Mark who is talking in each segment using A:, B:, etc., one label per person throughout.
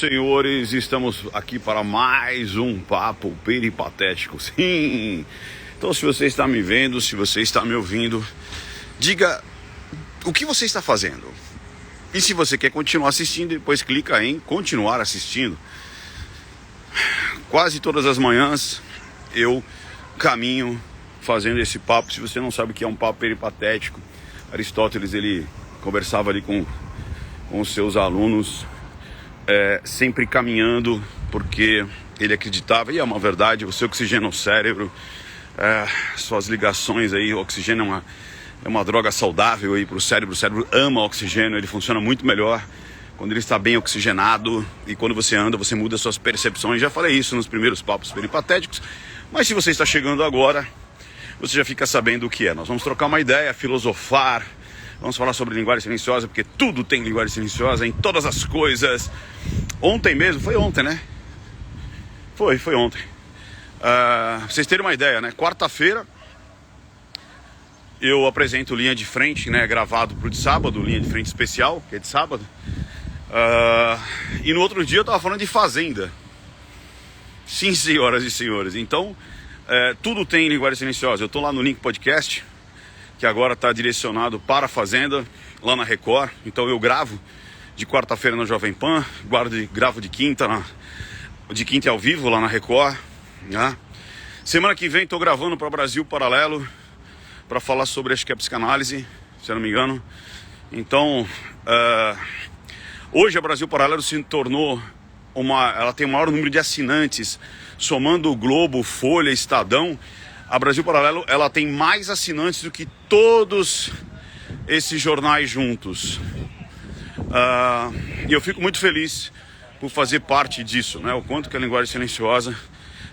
A: senhores, estamos aqui para mais um papo peripatético. Sim! Então, se você está me vendo, se você está me ouvindo, diga o que você está fazendo. E se você quer continuar assistindo, depois clica em continuar assistindo. Quase todas as manhãs eu caminho fazendo esse papo. Se você não sabe o que é um papo peripatético, Aristóteles ele conversava ali com os seus alunos, sempre caminhando, porque ele acreditava, e é uma verdade, você oxigena o cérebro, suas ligações aí, o oxigênio é uma droga saudável aí para o cérebro ama o oxigênio, ele funciona muito melhor quando ele está bem oxigenado, e quando você anda, você muda suas percepções. Já falei isso nos primeiros papos peripatéticos, mas se você está chegando agora, você já fica sabendo o que é. Nós vamos trocar uma ideia, filosofar, vamos falar sobre linguagem silenciosa, porque tudo tem linguagem silenciosa em todas as coisas. Ontem mesmo, foi ontem, né? Foi ontem. Pra vocês terem uma ideia, né? Quarta-feira eu apresento Linha de Frente, né? Gravado pro de sábado, Linha de Frente especial, que é de sábado. E no outro dia eu tava falando de Fazenda. Sim, senhoras e senhores. Então, tudo tem linguagem silenciosa. Eu tô lá no Link Podcast, que agora está direcionado para a Fazenda, lá na Record. Então eu gravo de quarta-feira na Jovem Pan, gravo de quinta é ao vivo lá na Record, né? Semana que vem estou gravando para Brasil Paralelo, para falar sobre, acho que é psicanálise, se eu não me engano. Então, hoje a Brasil Paralelo se tornou ela tem o maior número de assinantes, somando o Globo, Folha, Estadão. A Brasil Paralelo, ela tem mais assinantes do que todos esses jornais juntos. E eu fico muito feliz por fazer parte disso, né? O quanto que a linguagem silenciosa,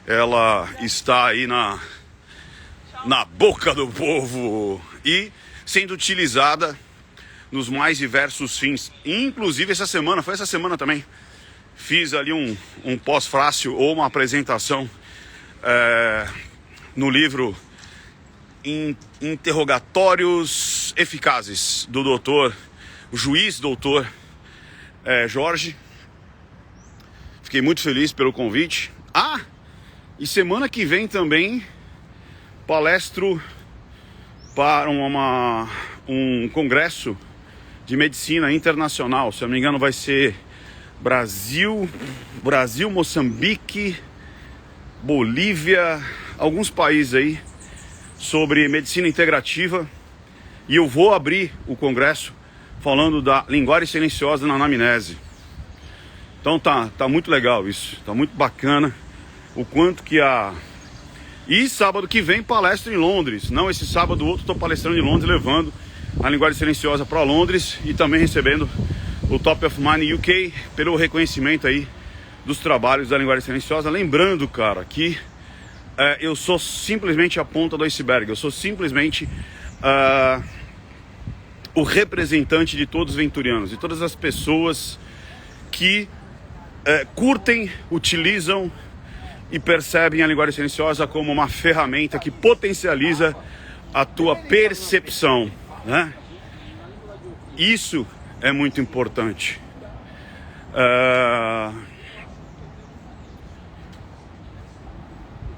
A: ela está aí na boca do povo e sendo utilizada nos mais diversos fins. Inclusive foi essa semana também, fiz ali um pós-fácil ou uma apresentação no livro Interrogatórios Eficazes, do o juiz doutor Jorge. Fiquei muito feliz pelo convite. E semana que vem também palestro para um congresso de medicina internacional. Se eu não me engano vai ser Brasil, Moçambique, Bolívia, alguns países aí, sobre medicina integrativa. E eu vou abrir o congresso falando da linguagem silenciosa na anamnese. Então tá muito legal isso, tá muito bacana o quanto que E sábado que vem palestra em Londres. Não esse sábado, o outro estou palestrando em Londres, levando a linguagem silenciosa para Londres e também recebendo o Top of Mind UK pelo reconhecimento aí dos trabalhos da linguagem silenciosa. Lembrando, cara, que eu sou simplesmente a ponta do iceberg. Eu sou simplesmente o representante de todos os venturianos, de todas as pessoas que curtem, utilizam e percebem a linguagem silenciosa como uma ferramenta que potencializa a tua percepção, né? Isso é muito importante.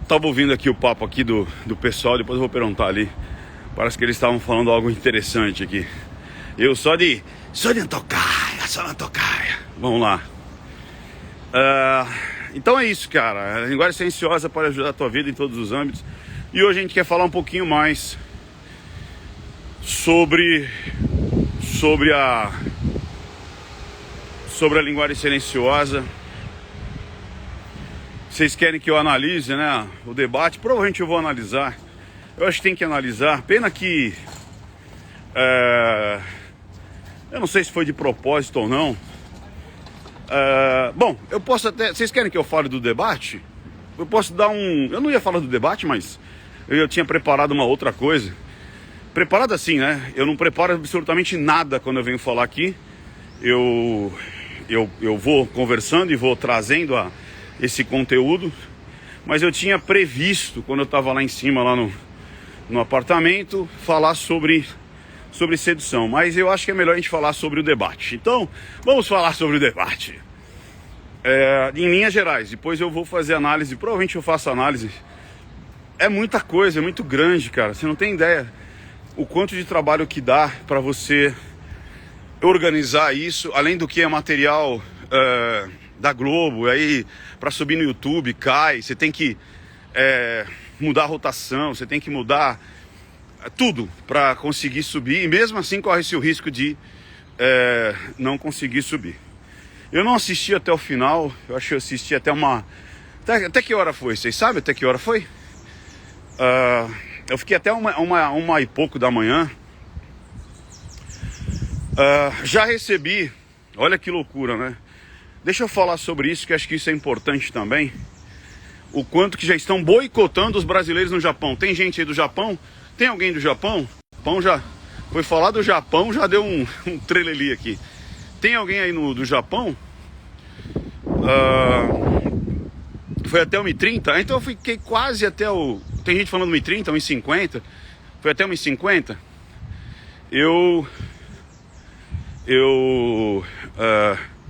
A: Tava ouvindo aqui o papo aqui do pessoal, depois eu vou perguntar ali. Parece que eles estavam falando algo interessante aqui. Eu só de Antocaia. Vamos lá. Então é isso, cara. A linguagem silenciosa pode ajudar a tua vida em todos os âmbitos. E hoje a gente quer falar um pouquinho mais sobre a linguagem silenciosa. Vocês querem que eu analise, né, o debate? Provavelmente eu vou analisar. Eu acho que tem que analisar. Pena que eu não sei se foi de propósito ou não. Bom, eu posso até... Vocês querem que eu fale do debate? Eu posso dar Eu não ia falar do debate, mas eu tinha preparado uma outra coisa. Preparado assim, né? Eu não preparo absolutamente nada quando eu venho falar aqui. Eu vou conversando e vou trazendo esse conteúdo. Mas eu tinha previsto, quando eu estava lá em cima, lá no apartamento, falar sobre sedução. Mas eu acho que é melhor a gente falar sobre o debate. Então, vamos falar sobre o debate. em linhas gerais. Depois eu vou fazer análise, provavelmente eu faço análise. É muita coisa, é muito grande, cara. Você não tem ideia o quanto de trabalho que dá para você organizar isso, além do que é material da Globo, aí para subir no YouTube cai, você tem que mudar a rotação, você tem que mudar tudo para conseguir subir, e mesmo assim corre-se o risco de não conseguir subir. Eu não assisti até o final, eu acho que eu assisti até até que hora foi? Vocês sabem até que hora foi? Eu fiquei até uma e pouco da manhã. Já recebi, olha que loucura, né? Deixa eu falar sobre isso, que acho que isso é importante também. O quanto que já estão boicotando os brasileiros no Japão. Tem gente aí do Japão? Tem alguém do Japão? Japão já foi falar do Japão, já deu um treleli aqui. Tem alguém aí do Japão? Foi até 1h30, então eu fiquei quase até tem gente falando 1h30, 1h50. Foi até 1h50. Eu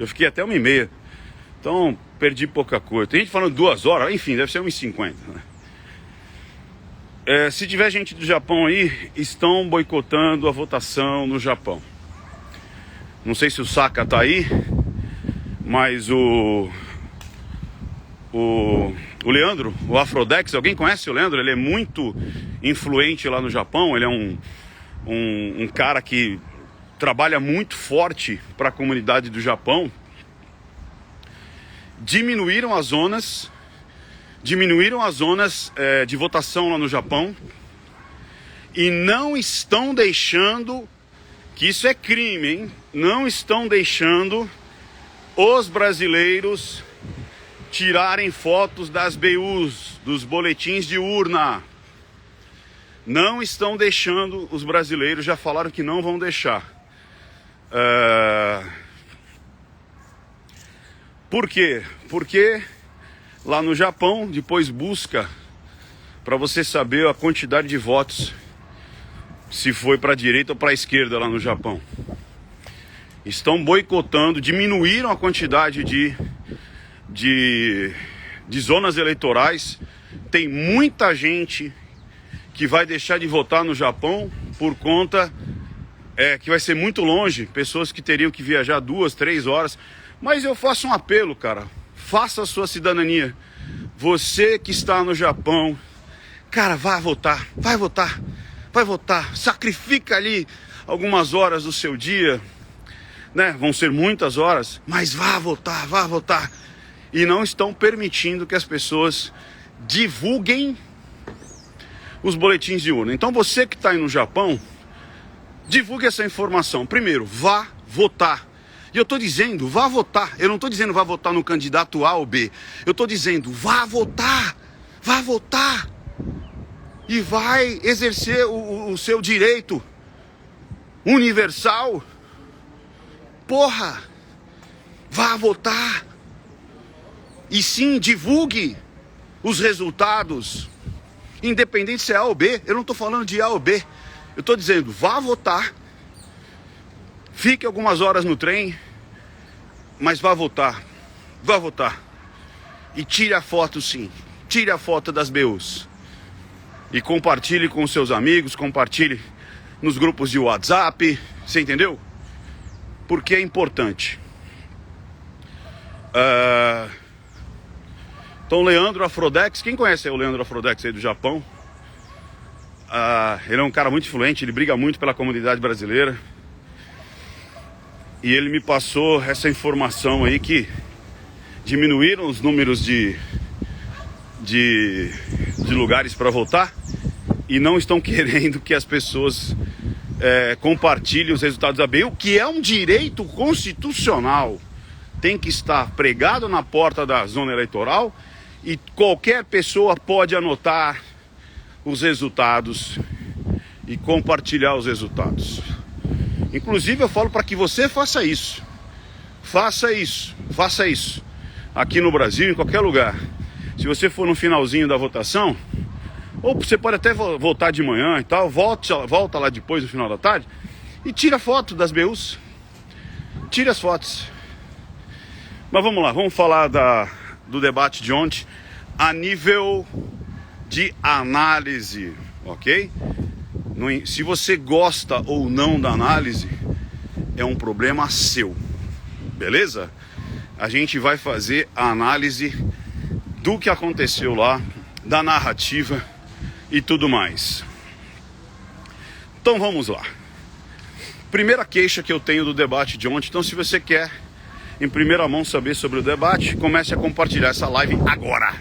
A: fiquei até 1h30. Então perdi pouca coisa. Tem gente falando 2 horas, enfim, deve ser 1h50, né? Se tiver gente do Japão aí, estão boicotando a votação no Japão. Não sei se o Saka tá aí, mas o Leandro, o Afrodex, alguém conhece o Leandro? Ele é muito influente lá no Japão. Ele é um cara que trabalha muito forte para a comunidade do Japão. Diminuíram as zonas de votação lá no Japão e não estão deixando, que isso é crime, hein? Não estão deixando os brasileiros tirarem fotos das BUs, dos boletins de urna. Não estão deixando os brasileiros, já falaram que não vão deixar. Por quê? Porque lá no Japão, depois busca para você saber a quantidade de votos, se foi para a direita ou para a esquerda lá no Japão. Estão boicotando, diminuíram a quantidade de zonas eleitorais. Tem muita gente que vai deixar de votar no Japão por conta que vai ser muito longe, pessoas que teriam que viajar 2, 3 horas. Mas eu faço um apelo, cara, faça a sua cidadania. Você que está no Japão, cara, vai votar, vai votar, vai votar. Sacrifica ali algumas horas do seu dia, né? Vão ser muitas horas, mas vá votar, vá votar. E não estão permitindo que as pessoas divulguem os boletins de urna. Então você que está aí no Japão, divulgue essa informação. Primeiro, vá votar. E eu estou dizendo, vá votar. Eu não estou dizendo vá votar no candidato A ou B. Eu estou dizendo, vá votar. Vá votar. E vai exercer o seu direito universal. Porra! Vá votar. E sim, divulgue os resultados. Independente se é A ou B. Eu não estou falando de A ou B. Eu estou dizendo, vá votar. Fique algumas horas no trem, mas vá votar. Vá votar. E tire a foto, sim. Tire a foto das BUs. E compartilhe com seus amigos, compartilhe nos grupos de WhatsApp. Você entendeu? Porque é importante. Então, Leandro Afrodex. Quem conhece o Leandro Afrodex aí do Japão? Ele é um cara muito influente, ele briga muito pela comunidade brasileira. E ele me passou essa informação aí que diminuíram os números de lugares para votar e não estão querendo que as pessoas compartilhem os resultados da BU, que é um direito constitucional. Tem que estar pregado na porta da zona eleitoral e qualquer pessoa pode anotar os resultados e compartilhar os resultados. Inclusive eu falo para que você faça isso. Faça isso, faça isso. Aqui no Brasil, em qualquer lugar. Se você for no finalzinho da votação, ou você pode até votar de manhã e tal, volta lá depois no final da tarde e tira foto das BUs. Tira as fotos. Mas vamos lá, vamos falar do debate de ontem a nível de análise, ok? Se você gosta ou não da análise, é um problema seu, beleza? A gente vai fazer a análise do que aconteceu lá, da narrativa e tudo mais. Então vamos lá. Primeira queixa que eu tenho do debate de ontem. Então, se você quer em primeira mão saber sobre o debate, comece a compartilhar essa live agora.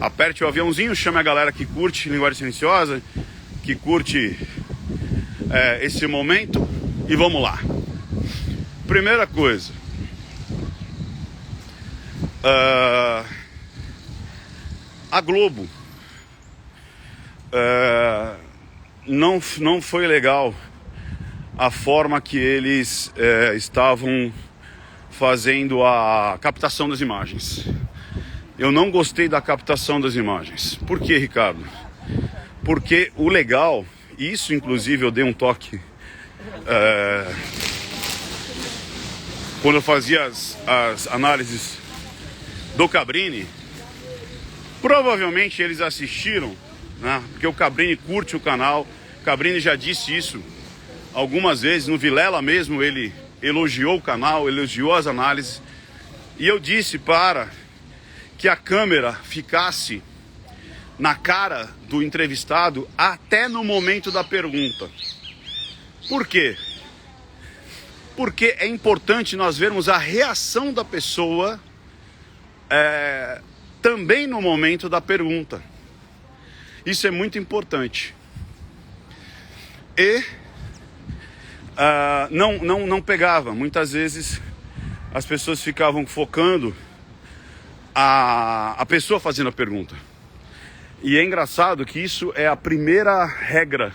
A: Aperte o aviãozinho, chame a galera que curte linguagem silenciosa, que curte esse momento, e vamos lá. Primeira coisa, a Globo não foi legal a forma que eles estavam fazendo a captação das imagens. Eu não gostei da captação das imagens. Por quê, Ricardo? Porque o legal, isso inclusive eu dei um toque quando eu fazia as análises do Cabrini. Provavelmente eles assistiram, né? Porque o Cabrini curte o canal. O Cabrini já disse isso algumas vezes. No Vilela mesmo ele elogiou o canal, elogiou as análises. E eu disse para que a câmera ficasse na cara do entrevistado até no momento da pergunta. Por quê? Porque é importante nós vermos a reação da pessoa também no momento da pergunta. Isso é muito importante. E não pegava. Muitas vezes as pessoas ficavam focando a pessoa fazendo a pergunta. E é engraçado que isso é a primeira regra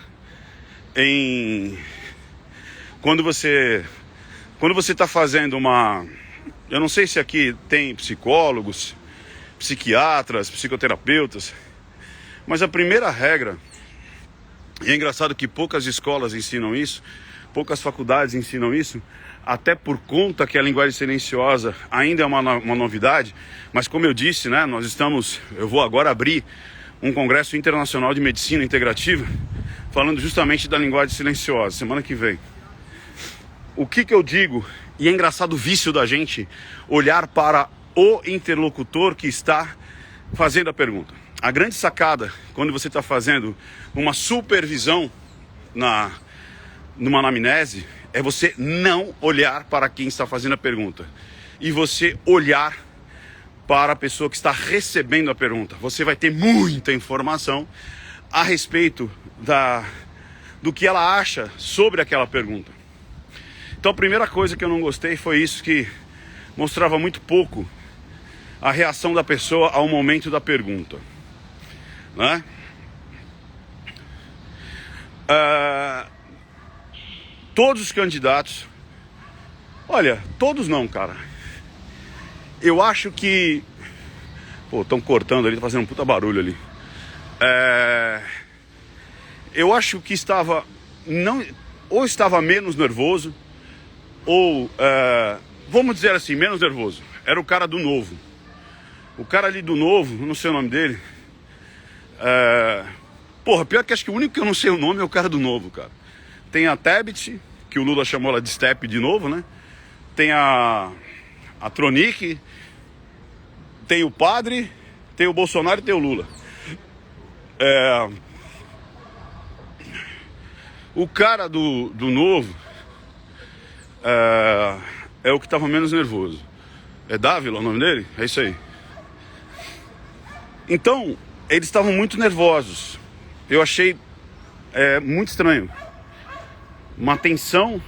A: quando você está fazendo uma... Eu não sei se aqui tem psicólogos, psiquiatras, psicoterapeutas, mas a primeira regra, e é engraçado que poucas escolas ensinam isso, poucas faculdades ensinam isso, até por conta que a linguagem silenciosa ainda é uma novidade, mas como eu disse, né, eu vou agora abrir um congresso internacional de medicina integrativa, falando justamente da linguagem silenciosa, semana que vem. O que eu digo, e é engraçado o vício da gente olhar para o interlocutor que está fazendo a pergunta. A grande sacada, quando você está fazendo uma supervisão numa anamnese, é você não olhar para quem está fazendo a pergunta e você olhar para a pessoa que está recebendo a pergunta. Você vai ter muita informação a respeito do que ela acha sobre aquela pergunta. Então a primeira coisa que eu não gostei foi isso, que mostrava muito pouco a reação da pessoa ao momento da pergunta, né? Todos os candidatos, olha, todos não, cara. Eu acho que... Pô, estão cortando ali, tá fazendo um puta barulho ali. Eu acho que ou estava menos nervoso, ou, vamos dizer assim, menos nervoso. Era o cara do Novo. O cara ali do Novo, não sei o nome dele. Porra, pior que acho que o único que eu não sei o nome é o cara do Novo, cara. Tem a Tebet, que o Lula chamou ela de Step de novo, né? Tem a Tronic, tem o Padre, tem o Bolsonaro e tem o Lula. O cara do Novo é o que estava menos nervoso. É Dávila o nome dele? É isso aí. Então, eles estavam muito nervosos. Eu achei muito estranho. Uma tensão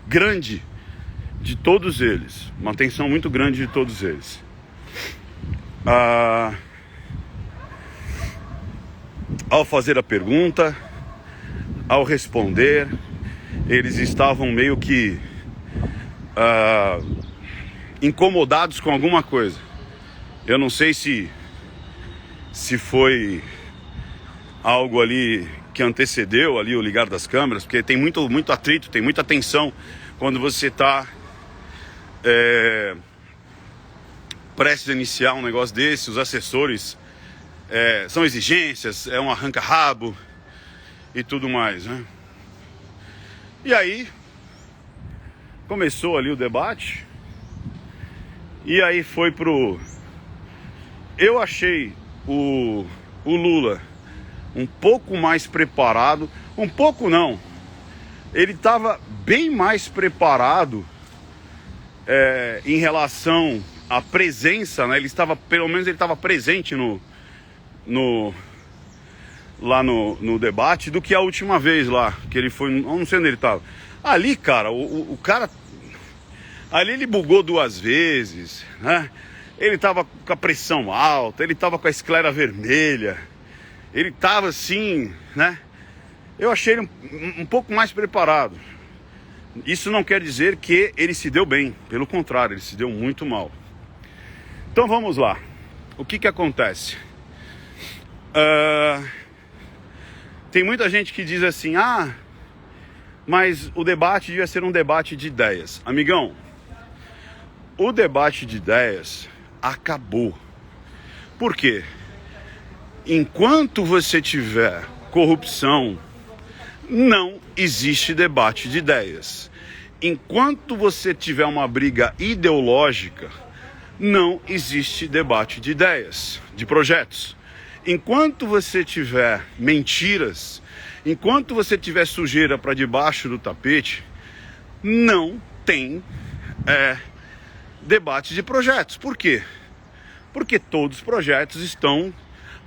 A: grande de todos eles. Uma tensão muito grande de todos eles. Ao fazer a pergunta, ao responder, eles estavam meio que incomodados com alguma coisa. Eu não sei se foi algo ali que antecedeu ali o ligar das câmeras, porque tem muito atrito, tem muita tensão quando você está prestes a iniciar um negócio desse, os assessores são exigências, é um arranca-rabo e tudo mais, né? E aí começou ali o debate, e aí foi pro... Eu achei o Lula um pouco mais preparado, um pouco não, ele estava bem mais preparado em relação à presença, né? Ele estava, pelo menos ele estava presente lá no debate do que a última vez lá, que ele foi, não sei onde ele estava. Ali, cara, o cara, ali ele bugou 2 vezes, né? Ele estava com a pressão alta, ele estava com a esclera vermelha, ele estava assim, né? Eu achei ele um pouco mais preparado. Isso não quer dizer que ele se deu bem, pelo contrário, ele se deu muito mal. Então vamos lá, o que acontece? Tem muita gente que diz assim, mas o debate devia ser um debate de ideias. Amigão, o debate de ideias acabou. Por quê? Enquanto você tiver corrupção, não existe debate de ideias. Enquanto você tiver uma briga ideológica, não existe debate de ideias, de projetos. Enquanto você tiver mentiras, enquanto você tiver sujeira para debaixo do tapete, não tem debate de projetos. Por quê? Porque todos os projetos estão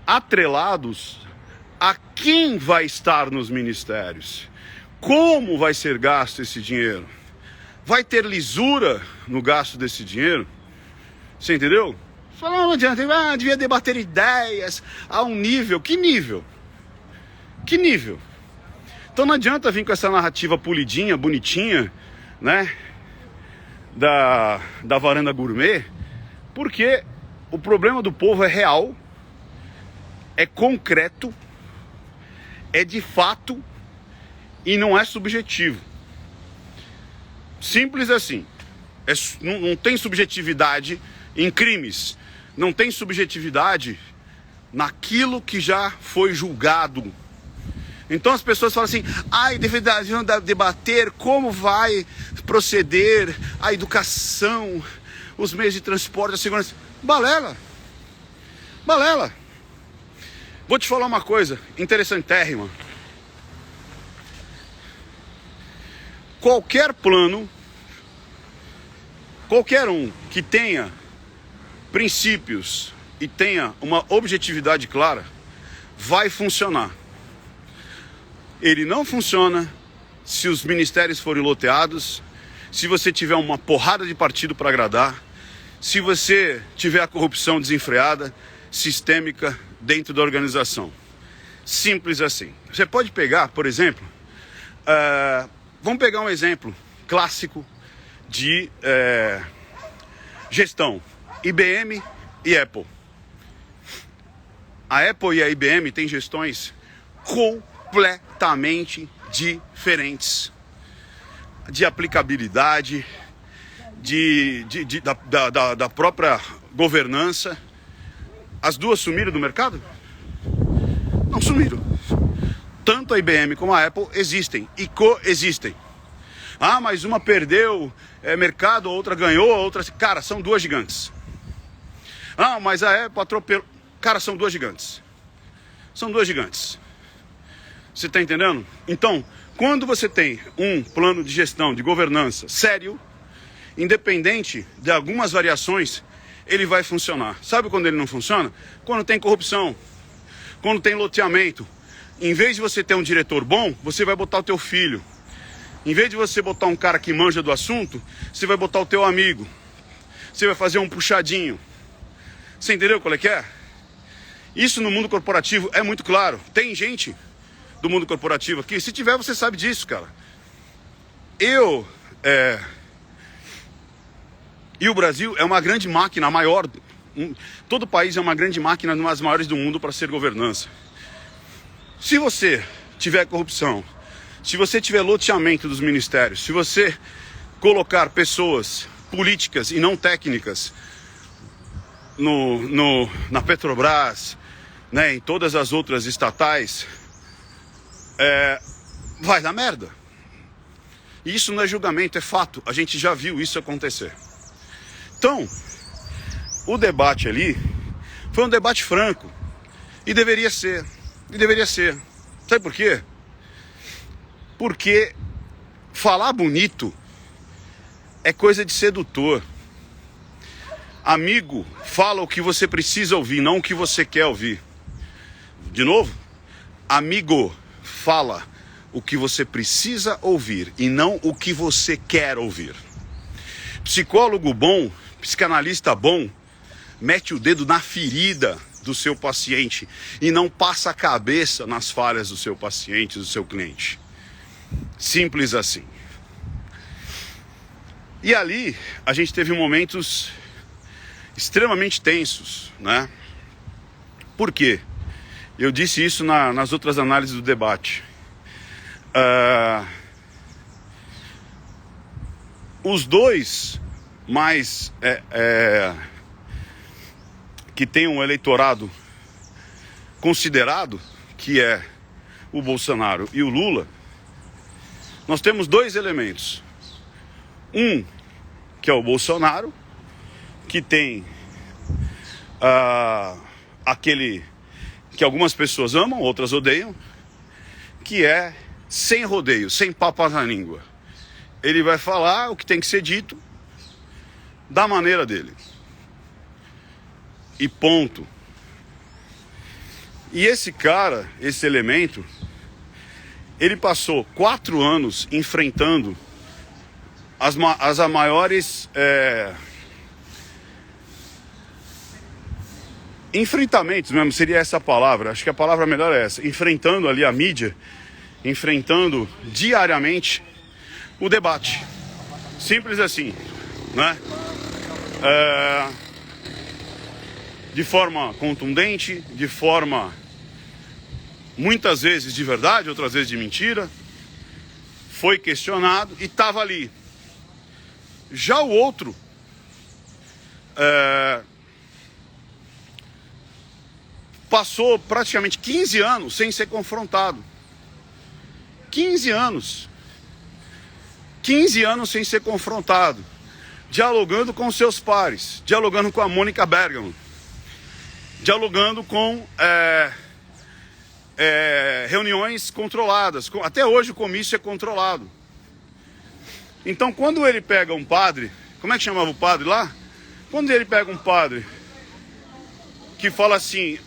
A: atrelados a quem vai estar nos ministérios, como vai ser gasto esse dinheiro, vai ter lisura no gasto desse dinheiro, você entendeu? Não adianta, devia debater ideias a um nível. Que nível? Que nível? Então não adianta vir com essa narrativa polidinha, bonitinha, né? Da varanda gourmet, porque o problema do povo é real, é concreto, é de fato e não é subjetivo. Simples assim. Não tem subjetividade em crimes. Não tem subjetividade naquilo que já foi julgado. Então as pessoas falam assim, deveriam debater como vai proceder a educação, os meios de transporte, a segurança. Balela. Balela. Vou te falar uma coisa interessantérrima. Qualquer plano, qualquer um que tenha princípios e tenha uma objetividade clara, vai funcionar. Ele não funciona se os ministérios forem loteados, se você tiver uma porrada de partido para agradar, se você tiver a corrupção desenfreada, sistêmica dentro da organização. Simples assim. Você pode pegar, por exemplo, vamos pegar um exemplo clássico de gestão. IBM e Apple. A Apple e a IBM têm gestões completamente diferentes de aplicabilidade, da própria governança. As duas sumiram do mercado? Não sumiram. Tanto a IBM como a Apple existem e coexistem. Mas uma perdeu mercado, a outra ganhou, a outra... Cara, são duas gigantes. Mas a Apple atropelou... Cara, são duas gigantes. São duas gigantes. Você está entendendo? Então, quando você tem um plano de gestão, de governança sério, independente de algumas variações, ele vai funcionar. Sabe quando ele não funciona? Quando tem corrupção, quando tem loteamento. Em vez de você ter um diretor bom, você vai botar o teu filho. Em vez de você botar um cara que manja do assunto, você vai botar o teu amigo. Você vai fazer um puxadinho. Você entendeu qual é que é? Isso no mundo corporativo é muito claro. Tem gente do mundo corporativo aqui. Se tiver, você sabe disso, cara. E o Brasil é uma grande máquina, a maior. Todo país é uma grande máquina, uma das maiores do mundo para ser governança. Se você tiver corrupção, se você tiver loteamento dos ministérios, se você colocar pessoas políticas e não técnicas na Petrobras, né, em todas as outras estatais, vai dar merda. E isso não é julgamento, é fato. A gente já viu isso acontecer. Então, o debate ali foi um debate franco. E deveria ser. Sabe por quê? Porque falar bonito é coisa de sedutor. Amigo, fala o que você precisa ouvir, não o que você quer ouvir. De novo, amigo, fala o que você precisa ouvir e não o que você quer ouvir. Psicólogo bom, psicanalista bom, mete o dedo na ferida do seu paciente e não passa a cabeça nas falhas do seu paciente, do seu cliente. Simples assim. E ali a gente teve momentos extremamente tensos, né? Por quê? Eu disse isso nas outras análises do debate. Os dois mais que tem um eleitorado considerado, que é o Bolsonaro e o Lula, nós temos dois elementos. Um, que é o Bolsonaro, que tem aquele que algumas pessoas amam, outras odeiam, que é sem rodeio, sem papas na língua. Ele vai falar o que tem que ser dito da maneira dele. E ponto. E esse cara, esse elemento, ele passou 4 anos enfrentando as maiores enfrentamentos mesmo, seria essa a palavra, acho que a palavra melhor é essa, enfrentando ali a mídia, enfrentando diariamente o debate, simples assim, né? De forma contundente, de forma muitas vezes de verdade, outras vezes de mentira, foi questionado e estava ali. Já o outro passou praticamente 15 anos sem ser confrontado. 15 anos. 15 anos sem ser confrontado. Dialogando com seus pares. Dialogando com a Mônica Bergamo. Dialogando com reuniões controladas. Até hoje o comício é controlado. Então quando ele pega um padre, como é que chamava o padre lá? Quando ele pega um padre que fala assim,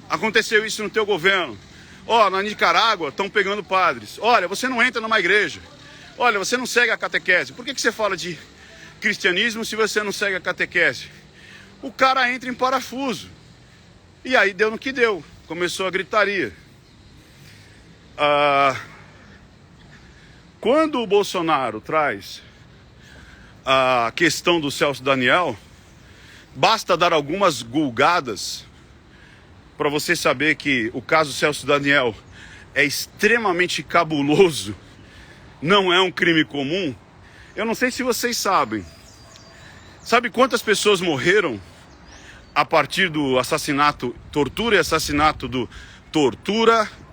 A: aconteceu isso no teu governo, na Nicarágua estão pegando padres, olha, você não entra numa igreja, olha, você não segue a catequese, por que você fala de cristianismo se você não segue a catequese? O cara entra em parafuso, e aí deu no que deu, começou a gritaria. Quando o Bolsonaro traz a questão do Celso Daniel, basta dar algumas gulgadas para você saber que o caso Celso Daniel é extremamente cabuloso, não é um crime comum. Eu não sei se vocês sabem. Sabe quantas pessoas morreram a partir do assassinato, tortura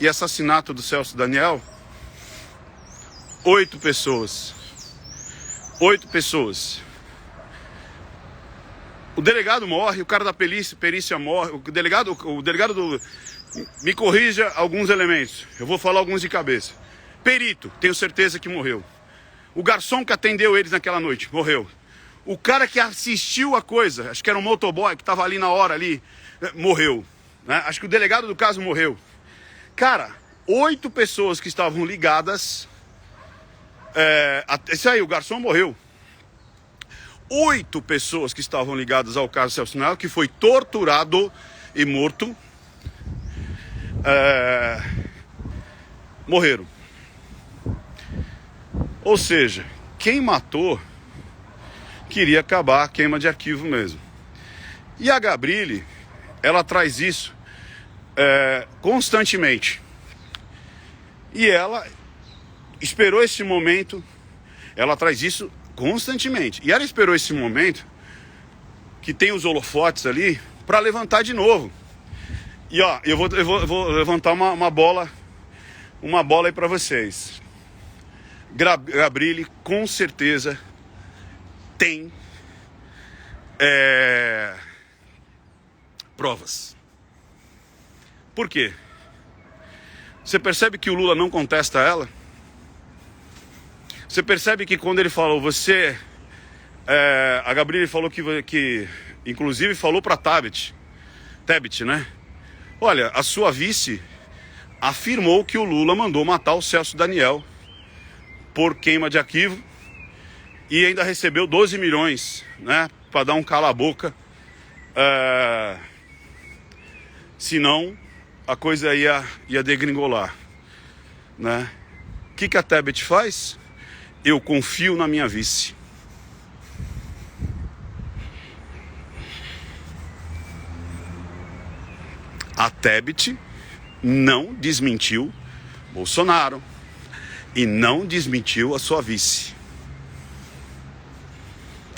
A: e assassinato do Celso Daniel? 8 pessoas. 8 pessoas. O delegado morre, o cara da perícia morre, o delegado me corrija alguns elementos, eu vou falar alguns de cabeça. Perito, tenho certeza que morreu. O garçom que atendeu eles naquela noite, morreu. O cara que assistiu a coisa, acho que era um motoboy que estava ali na hora, morreu. Né? Acho que o delegado do caso morreu. Cara, 8 pessoas que estavam ligadas, isso aí, o garçom morreu. 8 pessoas que estavam ligadas ao caso Celso Daniel, que foi torturado e morto, morreram. Ou seja, quem matou queria acabar a queima de arquivo mesmo. E a Gabrilli, ela traz isso constantemente. E ela esperou esse momento, ela traz isso constantemente. E ela esperou esse momento que tem os holofotes ali, para levantar de novo. E ó, eu vou levantar uma bola aí para vocês. Gabrilli com certeza tem provas. Por quê? Você percebe que o Lula não contesta ela? Você percebe que quando ele falou, a Gabrilli falou que inclusive falou para Tebet, né? Olha, a sua vice afirmou que o Lula mandou matar o Celso Daniel por queima de arquivo e ainda recebeu 12 milhões, né? Para dar um cala-boca. Senão a coisa ia degringolar, né? O que a Tebet faz? Eu confio na minha vice. A Tebet não desmentiu Bolsonaro e não desmentiu a sua vice.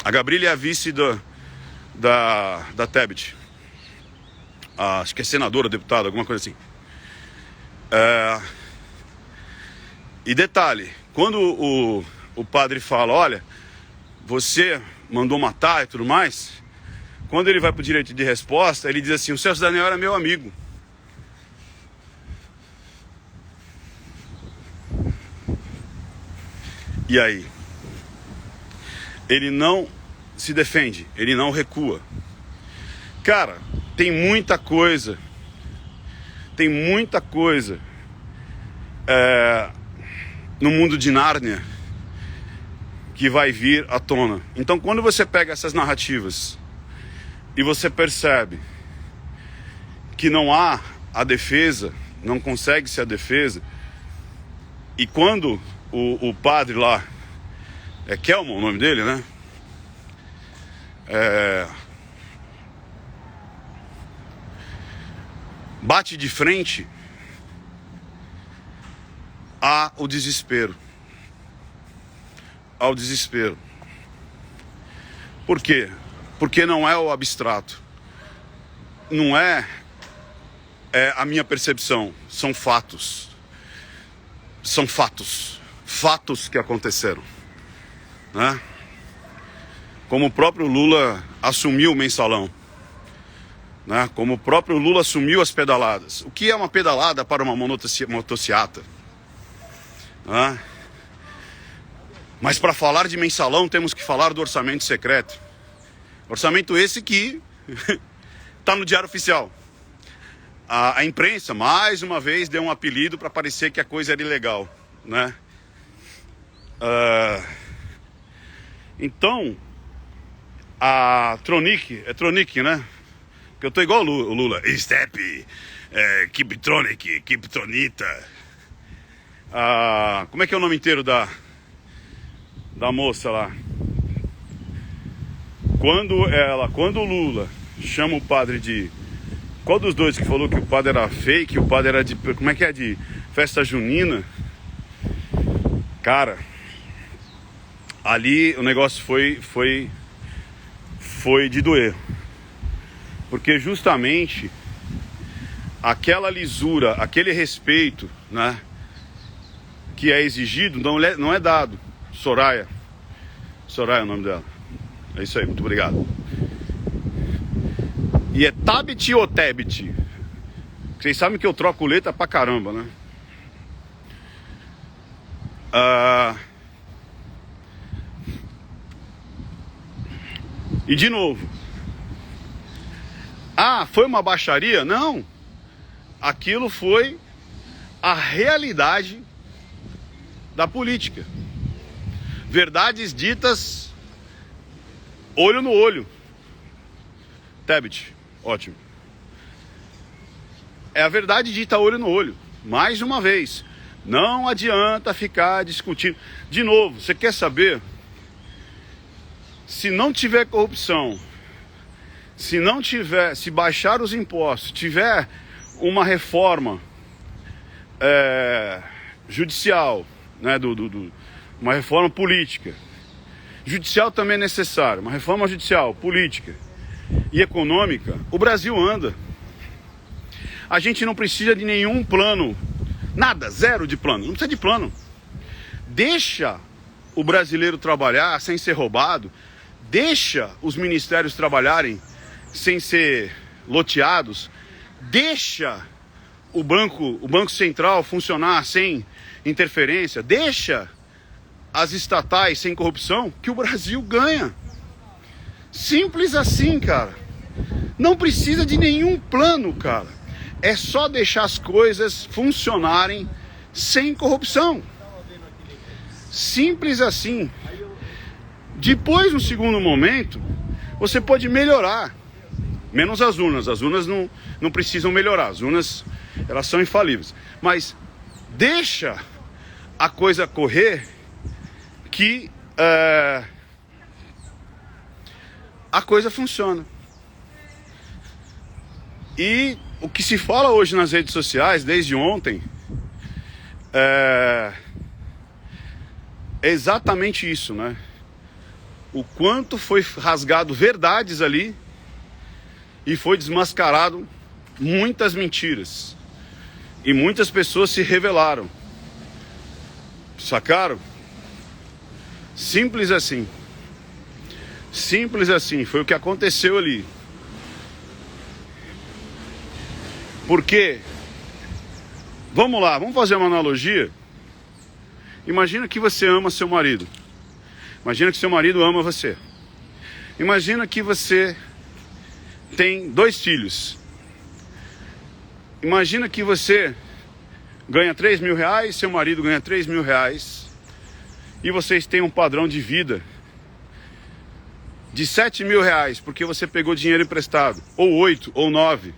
A: A Gabrilli é a vice da Tebet. Acho que é senadora, deputada, alguma coisa assim. E detalhe, quando o padre fala, olha, você mandou matar e tudo mais, quando ele vai para o direito de resposta, ele diz assim, o Celso Daniel era meu amigo. E aí? Ele não se defende, ele não recua. Cara, tem muita coisa no mundo de Nárnia que vai vir à tona. Então, quando você pega essas narrativas e você percebe que não há a defesa, não consegue ser a defesa, e quando o padre lá, é Kelman o nome dele, né? Bate de frente ao desespero. Por quê? Porque não é o abstrato. Não é a minha percepção. São fatos. São fatos. Fatos que aconteceram, né? Como o próprio Lula assumiu o mensalão, né? Como o próprio Lula assumiu as pedaladas. O que é uma pedalada para uma motociata? Né? Mas para falar de mensalão temos que falar do orçamento secreto. Orçamento esse que está no Diário Oficial. A imprensa, mais uma vez, deu um apelido para parecer que a coisa era ilegal, né? Então, a Tronic, é Tronic, né? Porque eu tô igual o Lula. Step, Kiptronic, Kiptronita. Como é que é o nome inteiro da moça lá? Quando o Lula chama o padre de... Qual dos dois que falou que o padre era fake, o padre era de... Como é que é? De festa junina? Cara, ali o negócio foi de doer. Porque justamente aquela lisura, aquele respeito, né, que é exigido, não é dado. Soraya é o nome dela. É isso aí, muito obrigado. E é Tabet ou Tebet? Vocês sabem que eu troco letra pra caramba, né? E de novo, foi uma baixaria? Não. Aquilo foi a realidade da política. Verdades ditas olho no olho. Tebet, ótimo. É a verdade dita olho no olho. Mais uma vez, não adianta ficar discutindo. De novo, você quer saber? Se não tiver corrupção, se baixar os impostos, tiver uma reforma judicial, né, uma reforma política, judicial também é necessário, uma reforma judicial, política, e econômica, o Brasil anda. A gente não precisa de nenhum plano, nada, zero de plano, não precisa de plano. Deixa o brasileiro trabalhar sem ser roubado, deixa os ministérios trabalharem sem ser loteados, deixa o Banco Central funcionar sem interferência, deixa as estatais sem corrupção, que o Brasil ganha. Simples assim, cara. Não precisa de nenhum plano, cara. É só deixar as coisas funcionarem sem corrupção. Simples assim. Depois, no segundo momento, você pode melhorar. Menos as urnas. As urnas não precisam melhorar. As urnas, elas são infalíveis. Mas deixa a coisa correr que a coisa funciona. E o que se fala hoje nas redes sociais, desde ontem, é exatamente isso, né? O quanto foi rasgado verdades ali e foi desmascarado muitas mentiras. E muitas pessoas se revelaram. Sacaram? Simples assim. Simples assim. Foi o que aconteceu ali. Porque, vamos lá, vamos fazer uma analogia. Imagina que você ama seu marido. Imagina que seu marido ama você. Imagina que você tem 2 filhos. Imagina que você ganha 3 mil reais, seu marido ganha 3 mil reais, e vocês têm um padrão de vida de 7 mil reais, porque você pegou dinheiro emprestado, ou 8, ou 9.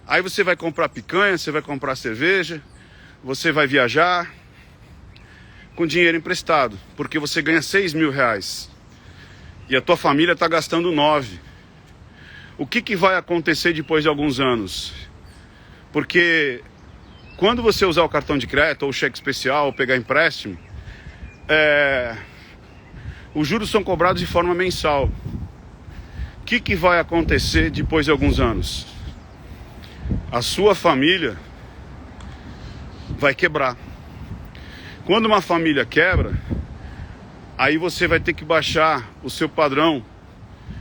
A: Aí você vai comprar picanha, você vai comprar cerveja, você vai viajar com dinheiro emprestado, porque você ganha 6 mil reais e a tua família está gastando 9. O que vai acontecer depois de alguns anos? Porque quando você usar o cartão de crédito ou o cheque especial ou pegar empréstimo, os juros são cobrados de forma mensal. O que vai acontecer depois de alguns anos? A sua família vai quebrar. Quando uma família quebra, aí você vai ter que baixar o seu padrão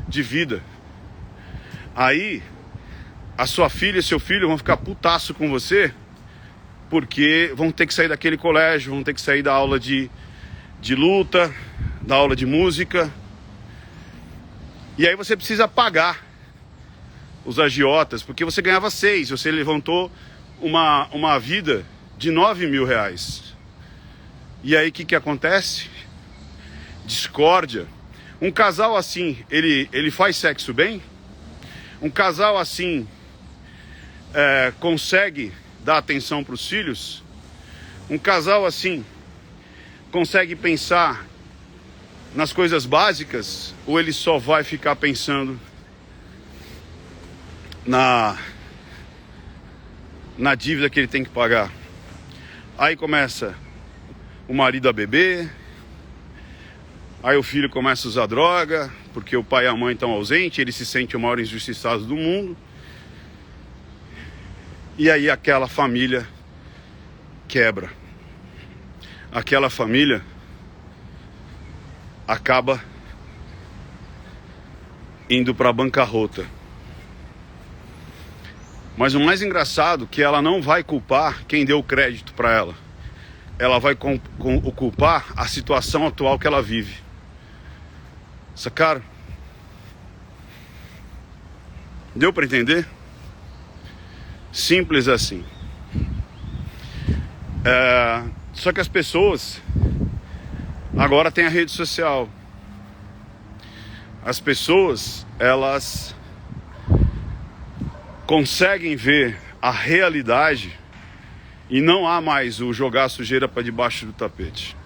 A: de vida. Aí a sua filha e seu filho vão ficar putaço com você, porque vão ter que sair daquele colégio, vão ter que sair da aula de luta, da aula de música. E aí você precisa pagar os agiotas, porque você ganhava 6, você levantou uma vida de 9 mil reais. E aí o que acontece? Discórdia. Um casal assim, ele faz sexo bem? Um casal assim consegue dar atenção para os filhos? Um casal assim consegue pensar nas coisas básicas? Ou ele só vai ficar pensando na dívida que ele tem que pagar? Aí começa o marido a beber, aí o filho começa a usar droga, porque o pai e a mãe estão ausentes, ele se sente o maior injustiçado do mundo. E aí aquela família quebra. Aquela família acaba indo para a bancarrota. Mas o mais engraçado é que ela não vai culpar quem deu crédito para ela. Ela vai culpar a situação atual que ela vive. Sacaram? Deu para entender? Simples assim. Só que as pessoas agora têm a rede social. As pessoas, elas conseguem ver a realidade e não há mais o jogar a sujeira para debaixo do tapete.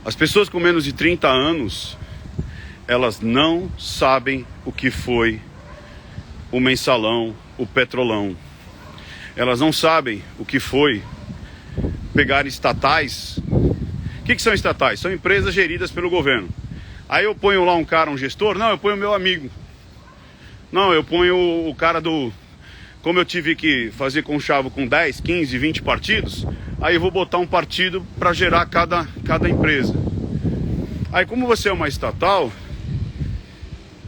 A: As pessoas com menos de 30 anos, elas não sabem o que foi o mensalão, o petrolão. Elas não sabem o que foi pegar estatais O que são estatais? São empresas geridas pelo governo. Aí eu ponho lá um cara, um gestor? Não, eu ponho o meu amigo. Não, eu ponho o cara do... Como eu tive que fazer conchavo com 10, 15, 20 partidos, aí eu vou botar um partido para gerar cada empresa. Aí como você é uma estatal,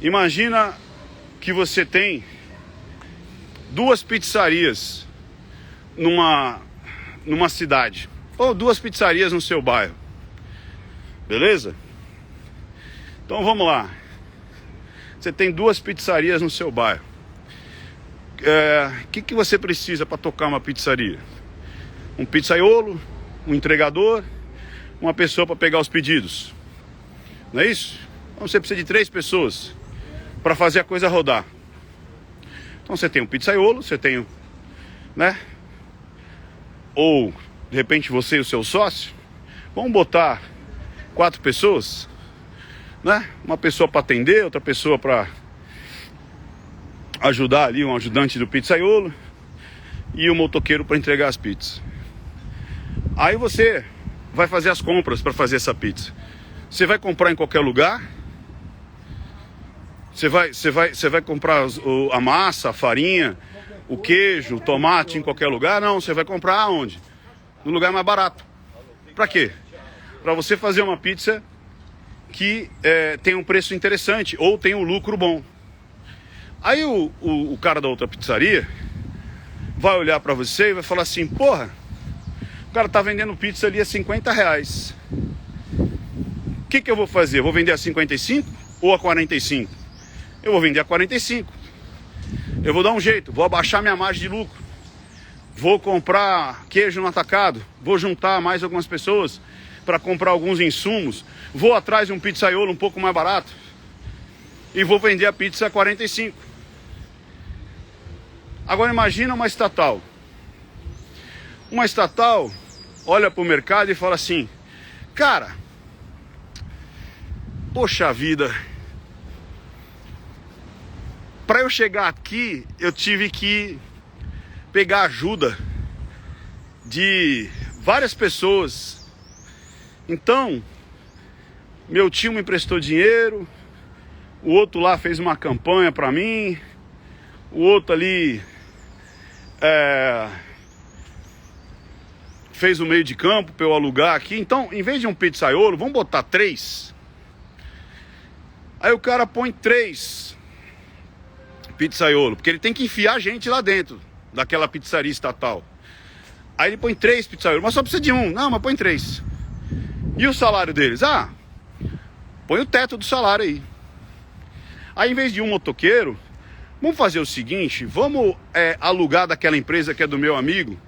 A: imagina que você tem 2 pizzarias numa cidade, ou 2 pizzarias no seu bairro, beleza? Então vamos lá, você tem 2 pizzarias no seu bairro. O que você precisa para tocar uma pizzaria? Um pizzaiolo, um entregador, uma pessoa para pegar os pedidos, não é isso? Então você precisa de 3 pessoas para fazer a coisa rodar. Então você tem um pizzaiolo, você tem, né? Ou de repente você e o seu sócio, vamos botar 4 pessoas, né? Uma pessoa para atender, outra pessoa para ajudar ali, um ajudante do pizzaiolo e o motoqueiro para entregar as pizzas. Aí você vai fazer as compras para fazer essa pizza. Você vai comprar em qualquer lugar? Você vai comprar a massa, a farinha, o queijo, o tomate em qualquer lugar? Não, você vai comprar aonde? No lugar mais barato. Para quê? Para você fazer uma pizza que tem um preço interessante ou tem um lucro bom. Aí o cara da outra pizzaria vai olhar pra você e vai falar assim: porra, o cara tá vendendo pizza ali a 50 reais. O que eu vou fazer? Eu vou vender a 55 ou a 45? Eu vou vender a 45. Eu vou dar um jeito, vou abaixar minha margem de lucro. Vou comprar queijo no atacado. Vou juntar mais algumas pessoas para comprar alguns insumos. Vou atrás de um pizzaiolo um pouco mais barato e vou vender a pizza a 45. Agora imagina uma estatal. Uma estatal olha para o mercado e fala assim: cara, poxa vida, para eu chegar aqui eu tive que pegar ajuda de várias pessoas. Então meu tio me emprestou dinheiro, o outro lá fez uma campanha para mim, o outro ali fez o meio de campo para eu alugar aqui. Então, em vez de um pizzaiolo, vamos botar 3. Aí o cara põe 3 pizzaiolo, porque ele tem que enfiar a gente lá dentro daquela pizzaria estatal. Aí ele põe 3 pizzaiolos, mas só precisa de um. Não, mas põe 3. E o salário deles? Ah, põe o teto do salário aí. Aí em vez de um motoqueiro, vamos fazer o seguinte: vamos alugar daquela empresa que é do meu amigo.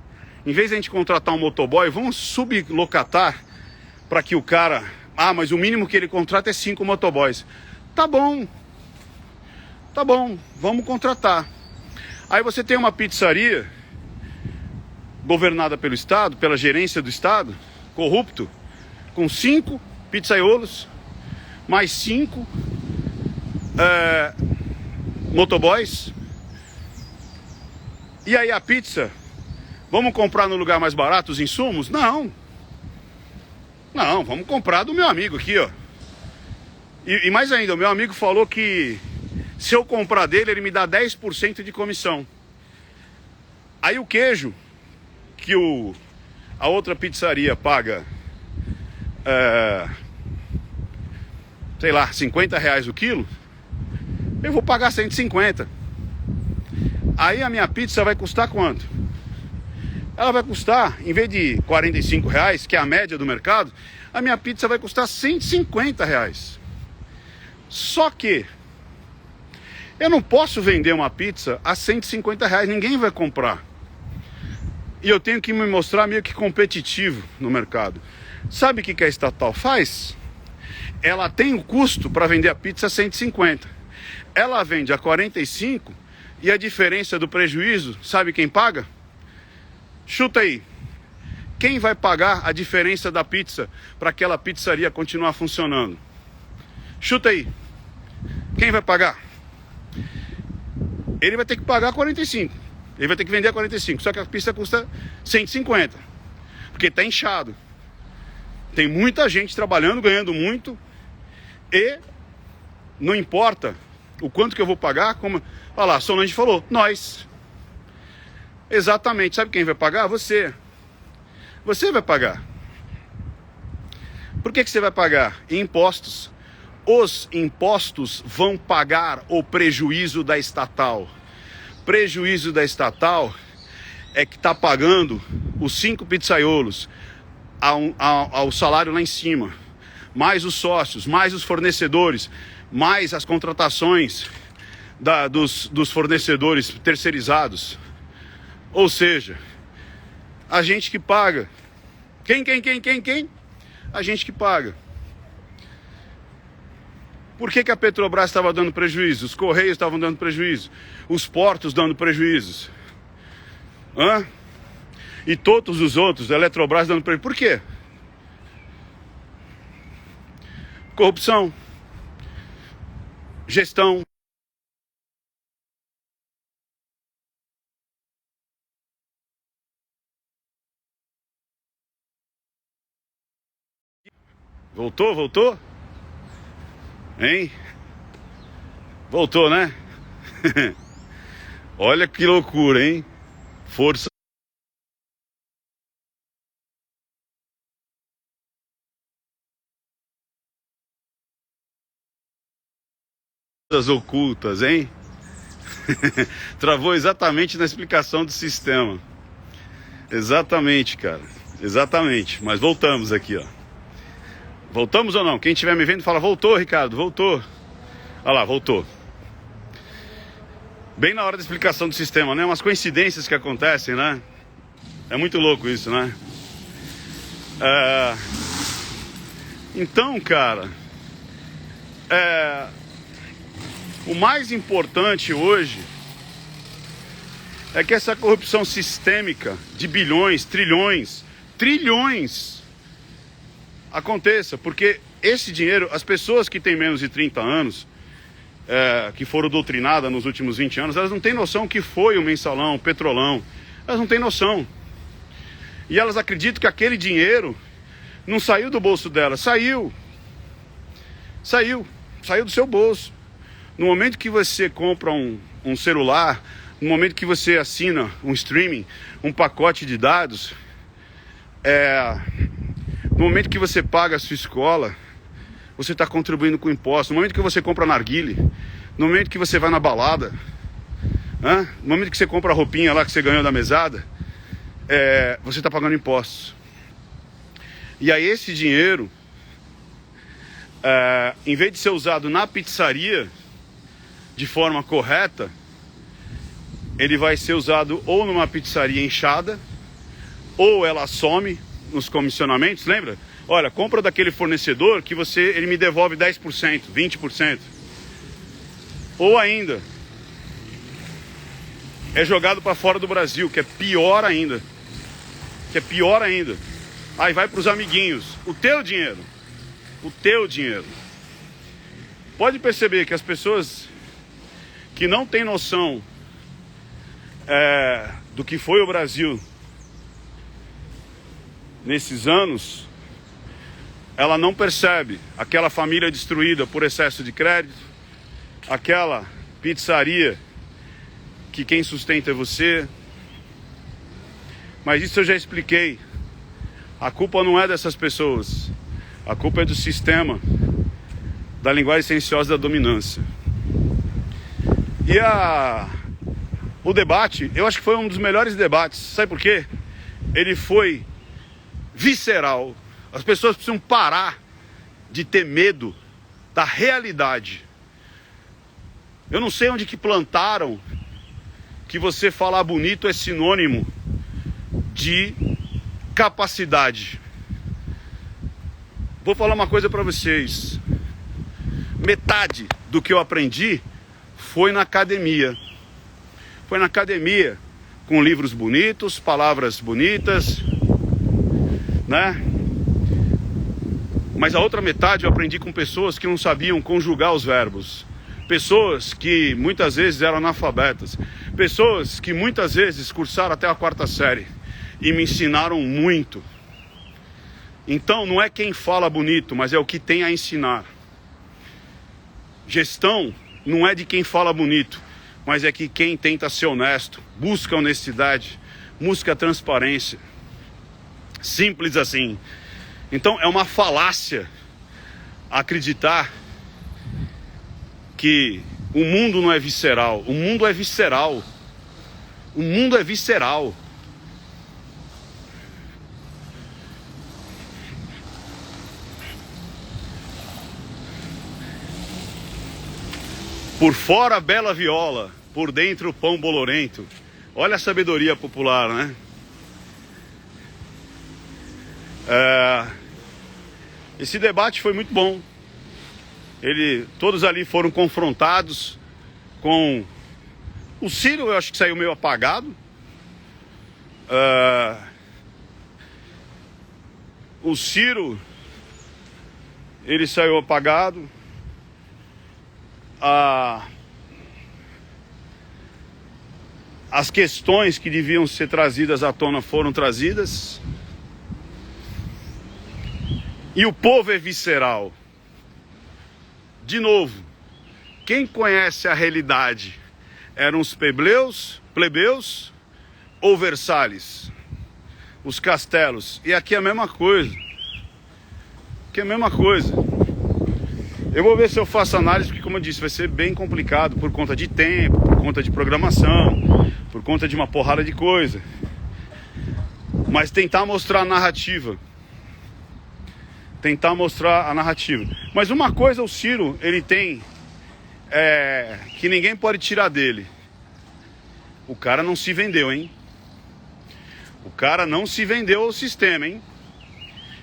A: Em vez de a gente contratar um motoboy, vamos sublocatar para que o cara... Ah, mas o mínimo que ele contrata é 5 motoboys. Tá bom, vamos contratar. Aí você tem uma pizzaria governada pelo Estado, pela gerência do Estado, corrupto, com 5 pizzaiolos, mais 5 motoboys. E aí a pizza, vamos comprar no lugar mais barato os insumos? Não, vamos comprar do meu amigo aqui, ó. E mais ainda, o meu amigo falou que se eu comprar dele, ele me dá 10% de comissão. Aí o queijo que a outra pizzaria paga, sei lá, 50 reais o quilo, eu vou pagar 150. Aí a minha pizza vai custar quanto? Ela vai custar, em vez de 45 reais, que é a média do mercado, a minha pizza vai custar 150 reais. Só que eu não posso vender uma pizza a 150 reais, ninguém vai comprar. E eu tenho que me mostrar meio que competitivo no mercado. Sabe o que a estatal faz? Ela tem o custo para vender a pizza a 150. Ela vende a 45 e a diferença do prejuízo, sabe quem paga? Chuta aí. Quem vai pagar a diferença da pizza para aquela pizzaria continuar funcionando? Chuta aí. Quem vai pagar? Ele vai ter que pagar 45. Ele vai ter que vender a 45. Só que a pizza custa 150. Porque está inchado. tem muita gente trabalhando, ganhando muito, e não importa o quanto que eu vou pagar, como... Olha lá, a Solange falou, nós. Exatamente, sabe quem vai pagar? Você. Você vai pagar. Por que você vai pagar? Impostos. Os impostos vão pagar o prejuízo da estatal. Prejuízo da estatal é que está pagando os 5 pizzaiolos ao salário lá em cima, mais os sócios, mais os fornecedores, mais as contratações dos fornecedores terceirizados. Ou seja, a gente que paga. Quem? A gente que paga. Por que a Petrobras estava dando prejuízo? Os Correios estavam dando prejuízo. Os portos dando prejuízos. E todos os outros, a Eletrobras dando prejuízo. Por quê? Corrupção. Gestão. Voltou? Hein? Voltou, né? Olha que loucura, hein? Forças ocultas, hein? Travou exatamente na explicação do sistema. Exatamente, cara. Exatamente. Mas voltamos aqui, ó. Voltamos ou não? Quem estiver me vendo fala, voltou, Ricardo, voltou. Olha lá, voltou. Bem na hora da explicação do sistema, né? Umas coincidências que acontecem, né? É muito louco isso, né? Então, cara, o mais importante hoje é que essa corrupção sistêmica de bilhões, trilhões aconteça, porque esse dinheiro, as pessoas que têm menos de 30 anos, que foram doutrinadas nos últimos 20 anos, elas não têm noção que foi o mensalão, o petrolão, elas não têm noção, e elas acreditam que aquele dinheiro não saiu do bolso delas, saiu do seu bolso. No momento que você compra um celular, no momento que você assina um streaming, um pacote de dados, no momento que você paga a sua escola, você está contribuindo com imposto. No momento que você compra narguile, no momento que você vai na balada, no momento que você compra a roupinha lá que você ganhou da mesada, você está pagando impostos. E aí esse dinheiro, em vez de ser usado na pizzaria de forma correta, ele vai ser usado ou numa pizzaria inchada, ou ela some nos comissionamentos, lembra? Olha, compra daquele fornecedor que ele me devolve 10%, 20%. Ou ainda, é jogado para fora do Brasil, que é pior ainda. Aí vai para os amiguinhos. O teu dinheiro. Pode perceber que as pessoas que não têm noção do que foi o Brasil nesses anos, ela não percebe aquela família destruída por excesso de crédito, aquela pizzaria que quem sustenta é você. Mas isso eu já expliquei. A culpa não é dessas pessoas, a culpa é do sistema, da linguagem silenciosa da dominância. E o debate, eu acho que foi um dos melhores debates. Sabe por quê? Ele foi visceral. As pessoas precisam parar de ter medo da realidade. Eu não sei onde que plantaram que você falar bonito é sinônimo de capacidade. Vou falar uma coisa para vocês. Metade do que eu aprendi foi na academia. Foi na academia, com livros bonitos, palavras bonitas, né? Mas a outra metade eu aprendi com pessoas que não sabiam conjugar os verbos. Pessoas que muitas vezes eram analfabetas. Pessoas que muitas vezes cursaram até a 4ª série e me ensinaram muito. Então não é quem fala bonito, mas é o que tem a ensinar. Gestão não é de quem fala bonito, mas é que quem tenta ser honesto, busca honestidade, busca transparência. Simples assim. Então é uma falácia acreditar que o mundo não é visceral. O mundo é visceral. O mundo é visceral. Por fora, bela viola, por dentro, pão bolorento. Olha a sabedoria popular, né? Esse debate foi muito bom. Todos ali foram confrontados com... O Ciro, eu acho que saiu meio apagado. O Ciro, ele saiu apagado. As questões que deviam ser trazidas à tona foram trazidas. E o povo é visceral. De novo, quem conhece a realidade eram os plebeus ou Versalhes, os castelos. E aqui é a mesma coisa. Aqui é a mesma coisa. Eu vou ver se eu faço análise, porque, como eu disse, vai ser bem complicado por conta de tempo, por conta de programação, por conta de uma porrada de coisa. Mas tentar mostrar a narrativa. Tentar mostrar a narrativa. Mas uma coisa o Ciro, ele tem, que ninguém pode tirar dele. O cara não se vendeu, hein? O cara não se vendeu ao sistema, hein?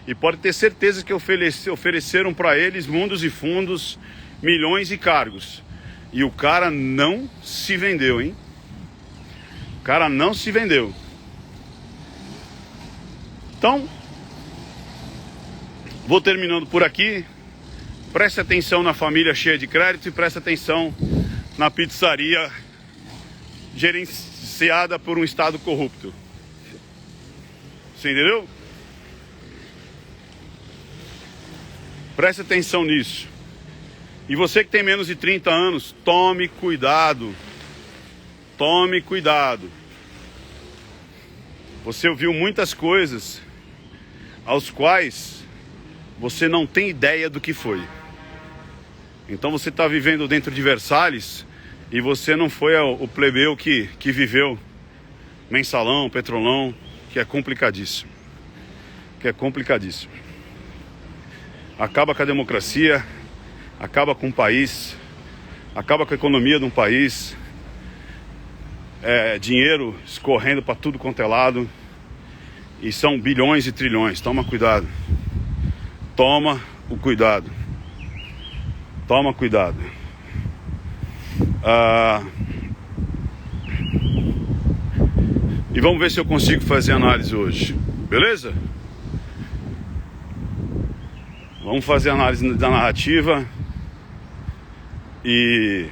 A: E pode ter certeza que ofereceram para eles mundos e fundos, milhões e cargos. E o cara não se vendeu, hein? O cara não se vendeu. Então, vou terminando por aqui. Preste atenção na família cheia de crédito e preste atenção na pizzaria gerenciada por um Estado corrupto. Você entendeu? Preste atenção nisso. E você que tem menos de 30 anos, tome cuidado. Tome cuidado. Você ouviu muitas coisas aos quais você não tem ideia do que foi. Então você está vivendo dentro de Versalhes e você não foi o plebeu que viveu mensalão, petrolão, que é complicadíssimo. Que é complicadíssimo. Acaba com a democracia, acaba com o país, acaba com a economia de um país, dinheiro escorrendo para tudo quanto é lado, e são bilhões e trilhões. Toma cuidado. Toma o cuidado. Toma cuidado. E vamos ver se eu consigo fazer análise hoje. Beleza? Vamos fazer análise da narrativa. E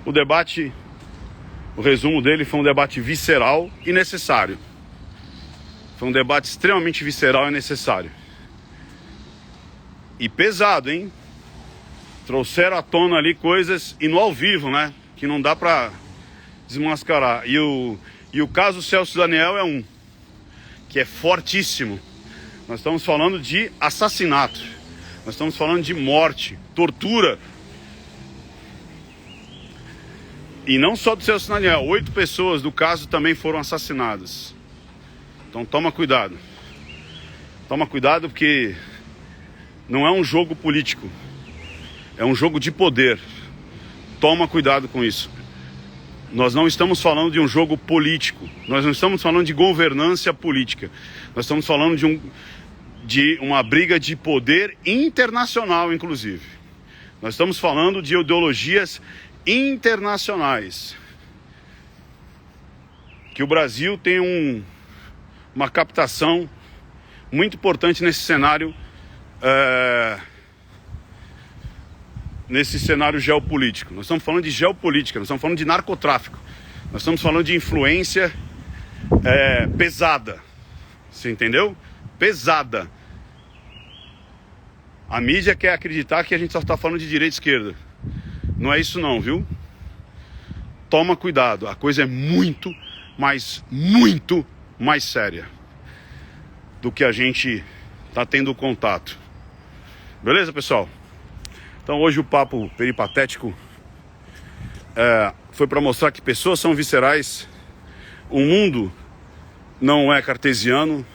A: o debate, o resumo dele foi um debate visceral e necessário. Foi um debate extremamente visceral e necessário. E pesado, hein? Trouxeram à tona ali coisas, e no ao vivo, né? Que não dá pra desmascarar. E o caso Celso Daniel é um, que é fortíssimo. Nós estamos falando de assassinato. Nós estamos falando de morte, tortura. E não só do Celso Daniel, 8 pessoas do caso também foram assassinadas. Então toma cuidado. Toma cuidado, porque não é um jogo político. É um jogo de poder. Toma cuidado com isso. Nós não estamos falando de um jogo político. Nós não estamos falando de governança política. Nós estamos falando de uma briga de poder internacional, inclusive. Nós estamos falando de ideologias internacionais. Que o Brasil tem uma captação muito importante nesse cenário, geopolítico. Nós estamos falando de geopolítica, nós estamos falando de narcotráfico, nós estamos falando de influência pesada. Você entendeu? pesada. A mídia quer acreditar que a gente só está falando de direita e esquerda. Não é isso não, viu? Toma cuidado, a coisa é muito mais séria do que a gente está tendo contato. Beleza, pessoal? Então hoje o papo peripatético foi para mostrar que pessoas são viscerais, o mundo não é cartesiano,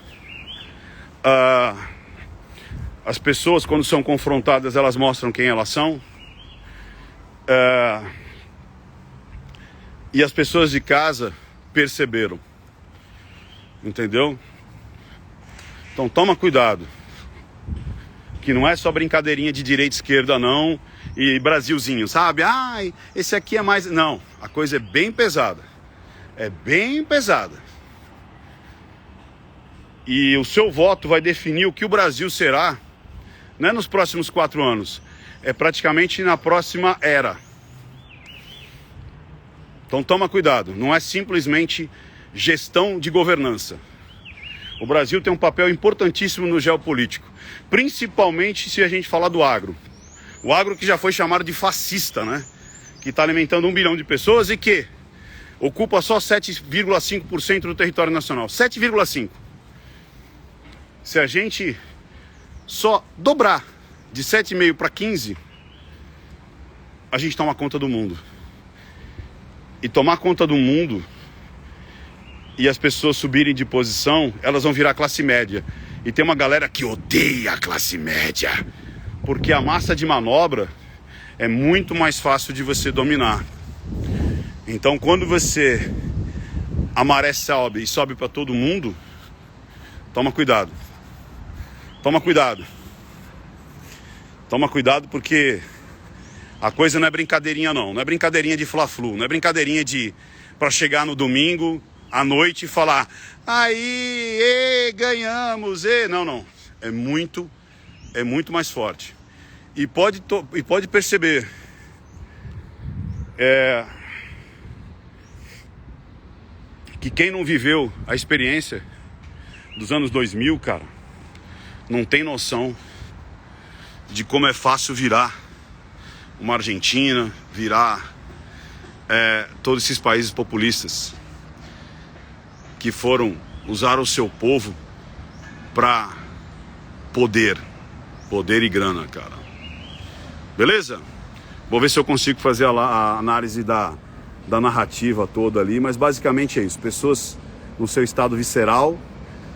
A: as pessoas quando são confrontadas elas mostram quem elas são, e as pessoas de casa perceberam, entendeu? Então toma cuidado, que não é só brincadeirinha de direita e esquerda não, e Brasilzinho, sabe? Ai, esse aqui é mais... Não, a coisa é bem pesada. É bem pesada. E o seu voto vai definir o que o Brasil será, não é nos próximos 4 anos, é praticamente na próxima era. Então toma cuidado, não é simplesmente gestão de governança. O Brasil tem um papel importantíssimo no geopolítico, principalmente se a gente falar do agro. O agro que já foi chamado de fascista, né? Que está alimentando 1 bilhão de pessoas e que ocupa só 7,5% do território nacional. 7,5%. Se a gente só dobrar de 7,5% para 15%, a gente toma conta do mundo. E tomar conta do mundo e as pessoas subirem de posição, elas vão virar classe média. E tem uma galera que odeia a classe média, porque a massa de manobra é muito mais fácil de você dominar. Então quando você a maré sobe e sobe para todo mundo, toma cuidado. Toma cuidado. Toma cuidado porque a coisa não é brincadeirinha não. Não é brincadeirinha de fla-flu. Não é brincadeirinha de para chegar no domingo à noite e falar aí, ganhamos, não. É muito mais forte. E pode perceber, que quem não viveu a experiência dos anos 2000, cara, não tem noção de como é fácil virar uma Argentina, virar todos esses países populistas que usaram o seu povo para poder e grana, cara. Beleza? Vou ver se eu consigo fazer a análise da narrativa toda ali, mas basicamente é isso. Pessoas no seu estado visceral,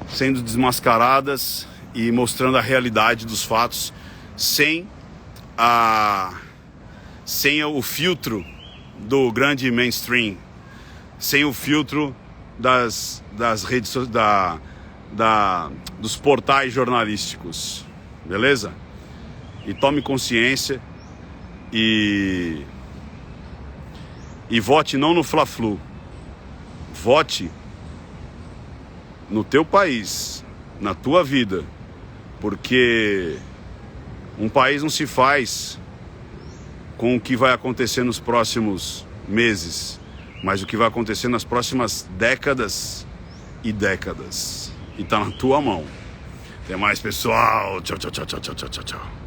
A: sendo desmascaradas e mostrando a realidade dos fatos sem o filtro do grande mainstream, sem o filtro das redes dos portais jornalísticos. Beleza? E tome consciência e vote não no fla-flu, vote no teu país, na tua vida, porque um país não se faz com o que vai acontecer nos próximos meses, mas o que vai acontecer nas próximas décadas e décadas, e tá na tua mão. Até mais, pessoal. Tchau.